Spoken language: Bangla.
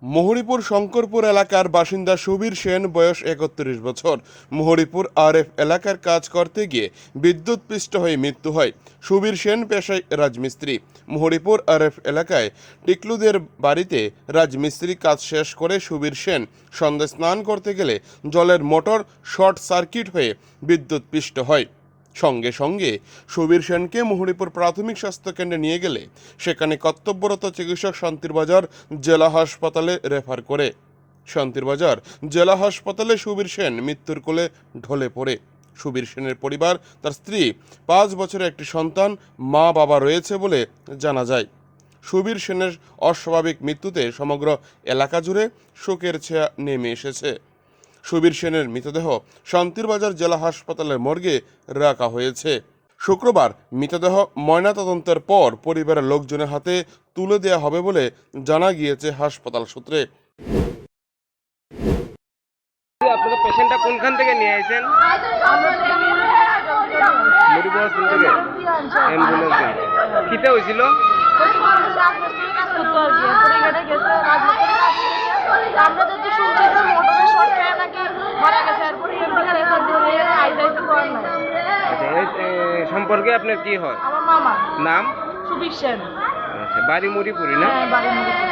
মোহরীপুর শঙ্করপুর এলাকার বাসিন্দা সুবীর সেন, বয়স ৩১ বছর। মোহরীপুর আরএফ এলাকার কাজ করতে গিয়ে বিদ্যুৎপৃষ্ট হয়ে মৃত্যু হয়। সুবীর সেন পেশায় রাজমিস্ত্রি। মোহরীপুর আরএফ এলাকায় টিকলুদের বাড়িতে রাজমিস্ত্রি কাজ শেষ করে সুবীর সেন সন্ধ্যা স্নান করতে গেলে জলের মোটর শর্ট সার্কিট হয়ে বিদ্যুৎপৃষ্ট হয়। সঙ্গে সঙ্গে সুবীর সেনকে মোহরীপুর প্রাথমিক স্বাস্থ্যকেন্দ্রে নিয়ে গেলে সেখানে কর্তব্যরত চিকিৎসক শান্তিরবাজার জেলা হাসপাতালে রেফার করে। শান্তিরবাজার জেলা হাসপাতালে সুবীর সেন মৃত্যুর কোলে ঢলে পড়ে। সুবীর সেনের পরিবার, তার স্ত্রী, 5 বছরের একটি সন্তান, মা বাবা রয়েছে বলে জানা যায়। সুবীর সেনের অস্বাভাবিক মৃত্যুতে সমগ্র এলাকা জুড়ে শোকের ছায়া নেমে এসেছে। সুবীর সেনের মৃতদেহ শান্তিরবাজার জেলা হাসপাতালের মর্গে রাখা হয়েছে। শুক্রবার মৃতদেহ ময়নাতদন্তের পর পরিবারের লোকজনের হাতে তুলে দেওয়া হবে বলে জানা গিয়েছে হাসপাতাল সূত্রে। আপনারা পেশেন্টটা কোনখান থেকে নিয়ে আইছেন? মুড়িপুর হসপিটাল থেকে অ্যাম্বুলেন্সে। কিতে হয়েছিল? সম্পর্কে আপনার কি হয়? আমার মামা নাম? সুবীর সেন। আচ্ছা, বাড়ি মুড়িপুরি না? বাড়ি মুড়িপুর।